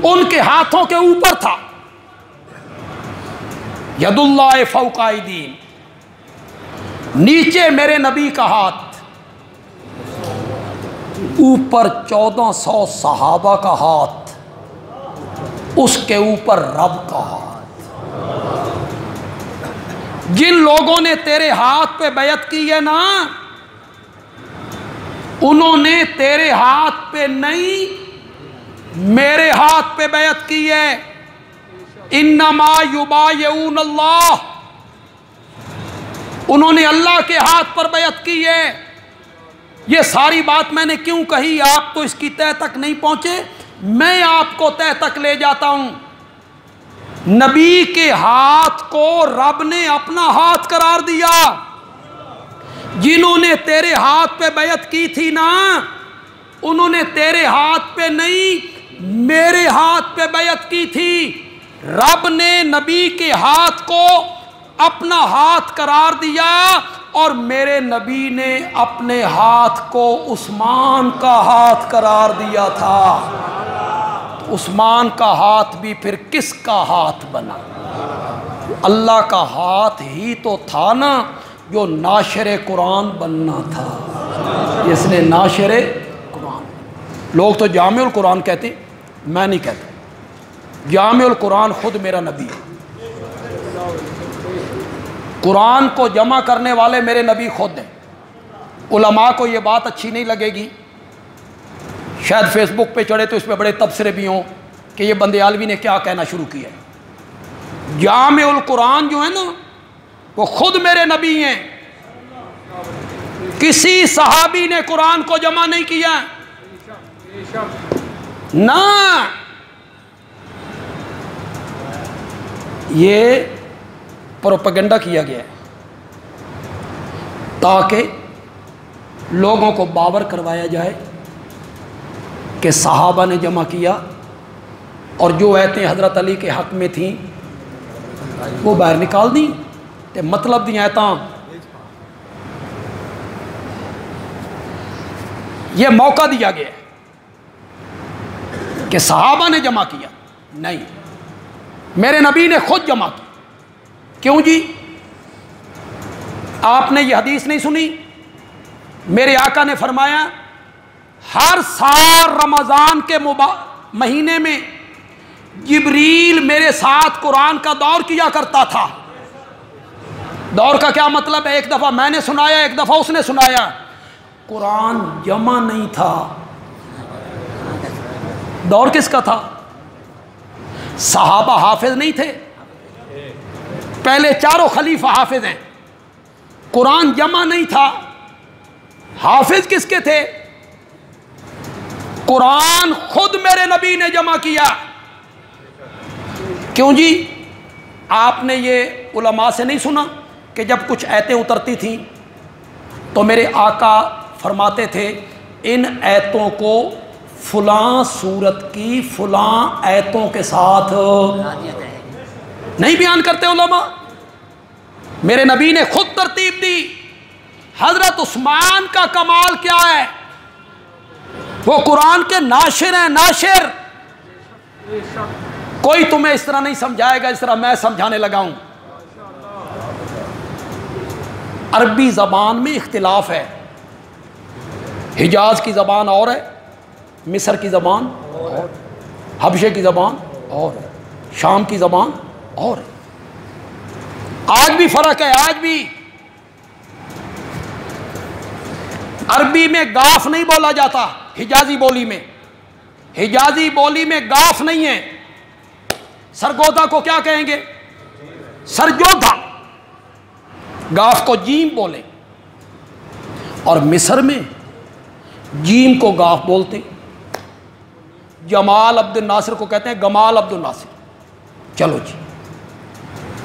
ان کے ہاتھوں کے اوپر تھا، ید اللہ فوق ایدیہم، نیچے میرے نبی کا ہاتھ، اوپر 1400 صحابہ کا ہاتھ، اس کے اوپر رب کا ہاتھ۔ جن لوگوں نے تیرے ہاتھ پہ بیعت کی ہے نا، انہوں نے تیرے ہاتھ پہ نہیں میرے ہاتھ پہ بیعت کی ہے۔ انما یبایعون اللہ، انہوں نے اللہ کے ہاتھ پر بیعت کی ہے۔ یہ ساری بات میں نے کیوں کہی؟ آپ تو اس کی تہ تک نہیں پہنچے، میں آپ کو تہ تک لے جاتا ہوں۔ نبی کے ہاتھ کو رب نے اپنا ہاتھ قرار دیا۔ جنہوں نے تیرے ہاتھ پہ بیعت کی تھی نا، انہوں نے تیرے ہاتھ پہ نہیں میرے ہاتھ پہ بیعت کی تھی۔ رب نے نبی کے ہاتھ کو اپنا ہاتھ قرار دیا اور میرے نبی نے اپنے ہاتھ کو عثمان کا ہاتھ قرار دیا تھا۔ تو عثمان کا ہاتھ بھی پھر کس کا ہاتھ بنا؟ اللہ کا ہاتھ ہی تو تھا نا جو ناشر قرآن بننا تھا، جس نے ناشر قرآن۔ لوگ تو جامع القرآن کہتے، میں نہیں کہتا، جامع القرآن خود میرا نبی ہے۔ قرآن کو جمع کرنے والے میرے نبی خود ہیں۔ علماء کو یہ بات اچھی نہیں لگے گی، شاید فیس بک پہ چڑھے تو اس پہ بڑے تبصرے بھی ہوں کہ یہ بندیالوی نے کیا کہنا شروع کیا ہے۔ جامع القرآن جو ہے نا وہ خود میرے نبی ہیں، کسی صحابی نے قرآن کو جمع نہیں کیا نہ، یہ پروپیگنڈا کیا گیا ہے تاکہ لوگوں کو باور کروایا جائے کہ صحابہ نے جمع کیا، اور جو آیتیں حضرت علی کے حق میں تھیں وہ باہر نکال دیں، تے مطلب دی آیتاں۔ یہ موقع دیا گیا ہے کہ صحابہ نے جمع کیا، نہیں، میرے نبی نے خود جمع کی۔ کیوں جی؟ آپ نے یہ حدیث نہیں سنی؟ میرے آقا نے فرمایا ہر سال رمضان کے مہینے میں جبریل میرے ساتھ قرآن کا دور کیا کرتا تھا۔ دور کا کیا مطلب ہے؟ ایک دفعہ میں نے سنایا، ایک دفعہ اس نے سنایا۔ قرآن جمع نہیں تھا، دور کس کا تھا؟ صحابہ حافظ نہیں تھے، پہلے چاروں خلیفہ حافظ ہیں، قرآن جمع نہیں تھا، حافظ کس کے تھے؟ قرآن خود میرے نبی نے جمع کیا۔ کیوں جی؟ آپ نے یہ علماء سے نہیں سنا کہ جب کچھ آیتیں اترتی تھیں تو میرے آقا فرماتے تھے ان آیتوں کو فلاں سورت کی فلاں آیتوں کے ساتھ نہیں بیان کرتے علماء؟ میرے نبی نے خود ترتیب دی۔ حضرت عثمان کا کمال کیا ہے؟ وہ قرآن کے ناشر ہیں، ناشر۔ کوئی تمہیں اس طرح نہیں سمجھائے گا اس طرح میں سمجھانے لگا ہوں۔ عربی زبان میں اختلاف ہے، حجاز کی زبان اور ہے، مصر کی زبان اور، حبشے کی زبان اور ہے، شام کی زبان اور ہے۔ آج بھی فرق ہے، آج بھی عربی میں گاف نہیں بولا جاتا، حجازی بولی میں، حجازی بولی میں گاف نہیں ہے۔ سرگودا کو کیا کہیں گے؟ سرجودا، گاف کو جیم بولے، اور مصر میں جیم کو گاف بولتے۔ جمال عبد الناصر کو کہتے ہیں گمال عبد الناصر، چلو جی،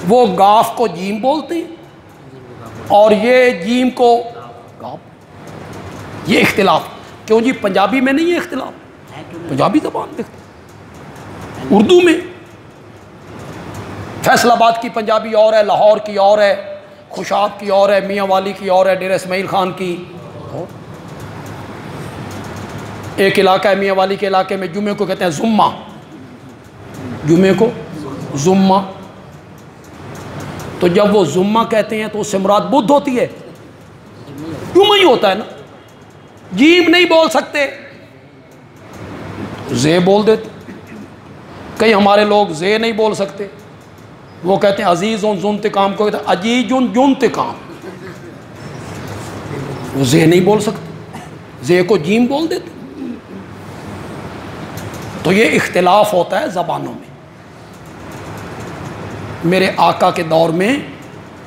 وہ گاف کو جیم بولتے ہیں اور یہ جیم کو گاف۔ یہ اختلاف کیوں جی؟ پنجابی میں نہیں ہے اختلاف، پنجابی زبان دیکھتے، اردو میں فیصل آباد کی پنجابی اور ہے، لاہور کی اور ہے، خوشاب کی اور ہے، میاں والی کی اور ہے، ڈیرہ اسماعیل خان کی اور۔ ایک علاقہ ہے میاں والی کے علاقے میں جمعے کو کہتے ہیں زمہ، جمعے کو زمہ، تو جب وہ زمہ کہتے ہیں تو اس سے مراد بدھ ہوتی ہے، جمعہ ہی ہوتا ہے نا، جیم نہیں بول سکتے، زے بول دیتے۔ کئی ہمارے لوگ زے نہیں بول سکتے، وہ کہتے ہیں عزیز ذوانتقام کو کہتے ہیں عجیج ذوانتقام، وہ زے نہیں بول سکتے، زے کو جیم بول دیتے۔ تو یہ اختلاف ہوتا ہے زبانوں میں۔ میرے آقا کے دور میں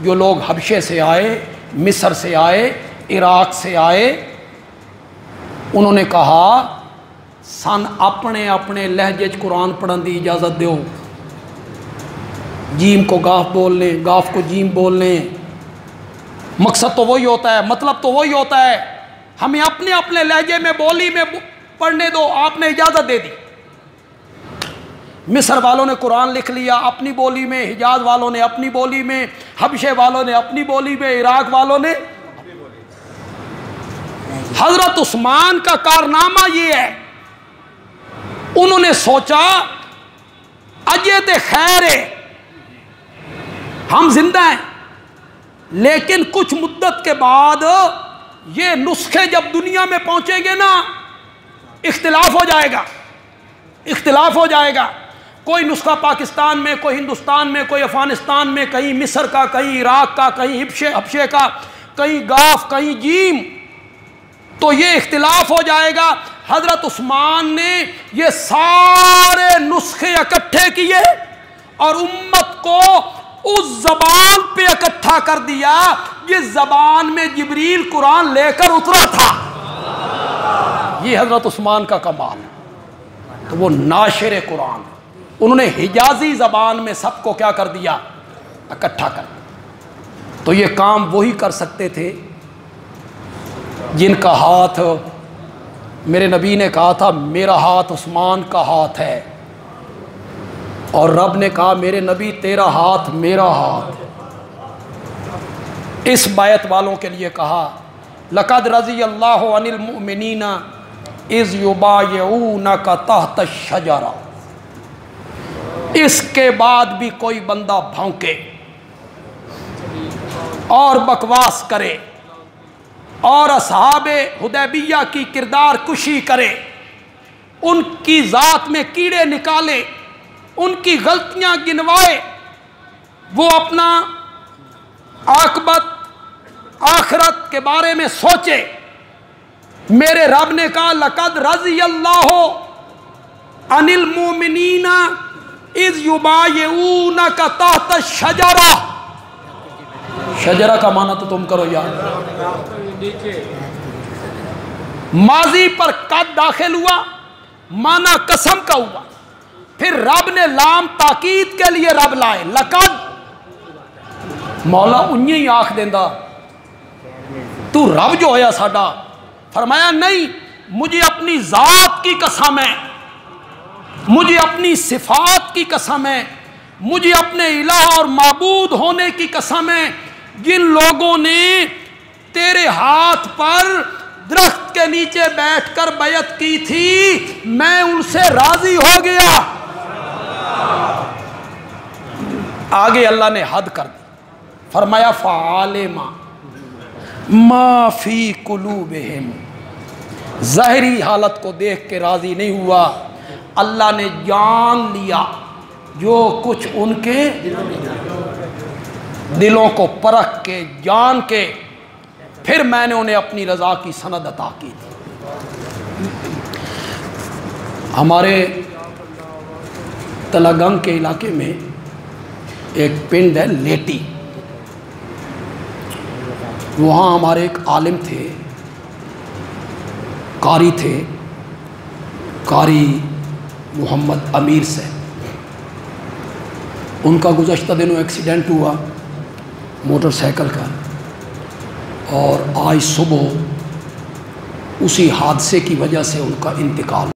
جو لوگ حبشے سے آئے، مصر سے آئے، عراق سے آئے، انہوں نے کہا سن اپنے اپنے لہجے قرآن پڑھن دی اجازت دیو، جیم کو گاف بول لیں، گاف کو جیم بول لیں، مقصد تو وہی ہوتا ہے، مطلب تو وہی ہوتا ہے، ہمیں اپنے اپنے لہجے میں بولی میں پڑھنے دو، آپ نے اجازت دے دی۔ مصر والوں نے قرآن لکھ لیا اپنی بولی میں، حجاز والوں نے اپنی بولی میں، حبشے والوں نے اپنی بولی میں، عراق والوں نے۔ حضرت عثمان کا کارنامہ یہ ہے، انہوں نے سوچا اجے تے خیر ہے، ہم زندہ ہیں، لیکن کچھ مدت کے بعد یہ نسخے جب دنیا میں پہنچیں گے نا، اختلاف ہو جائے گا، اختلاف ہو جائے گا۔ کوئی نسخہ پاکستان میں، کوئی ہندوستان میں، کوئی افغانستان میں، کہیں مصر کا، کہیں عراق کا، کہیں حبشے کا، کہیں گاف، کہیں جیم، تو یہ اختلاف ہو جائے گا۔ حضرت عثمان نے یہ سارے نسخے اکٹھے کیے اور امت کو اس زبان پہ اکٹھا کر دیا جس زبان میں جبریل قرآن لے کر اترا تھا۔ یہ حضرت عثمان کا کمال ہے۔ تو وہ ناشر قرآن، انہوں نے حجازی زبان میں سب کو کیا کر دیا؟ اکٹھا کر دیا۔ تو یہ کام وہی کر سکتے تھے جن کا ہاتھ، میرے نبی نے کہا تھا میرا ہاتھ عثمان کا ہاتھ ہے، اور رب نے کہا میرے نبی تیرا ہاتھ میرا ہاتھ ہے۔ اس بیعت والوں کے لیے کہا لقد رضی اللہ عن المؤمنین اذ یبایعونک تحت الشجرہ۔ اس کے بعد بھی کوئی بندہ بھونکے اور بکواس کرے اور اصحاب حدیبیہ کی کردار کشی کرے، ان کی ذات میں کیڑے نکالے، ان کی غلطیاں گنوائے، وہ اپنا عاقبت آخرت کے بارے میں سوچے، میرے رب نے کہا لقد رضی اللہ عن المؤمنین اذ یبایعونک تحت الشجرہ۔ شجرہ کا معنی تو تم کرو یار، ماضی پر قد داخل ہوا، معنی قسم کا ہوا، پھر رب نے لام تاکید کے لیے رب لائے لقد۔ مولا انہیں ہی آنکھ دیندہ تو رب جو ہویا ساڈا، فرمایا نہیں، مجھے اپنی ذات کی قسم ہے، مجھے اپنی صفات کی قسم ہے، مجھے اپنے الہ اور معبود ہونے کی قسم ہے، جن لوگوں نے تیرے ہاتھ پر درخت کے نیچے بیٹھ کر بیعت کی تھی، میں ان سے راضی ہو گیا۔ آگے اللہ نے حد کر دی، فرمایا فعالم ما فی قلوبہم۔ ظاہری حالت کو دیکھ کے راضی نہیں ہوا، اللہ نے جان لیا جو کچھ ان کے دلوں کو پرکھ کے جان کے، پھر میں نے انہیں اپنی رضا کی سند عطا کی تھی۔ ہمارے تلگنگ کے علاقے میں ایک پنڈ ہے لیٹی، وہاں ہمارے ایک عالم تھے، قاری تھے، قاری محمد امیر سے۔ ان کا گزشتہ دنوں ایکسیڈنٹ ہوا موٹر سائیکل کا، اور آج صبح اسی حادثے کی وجہ سے ان کا انتقال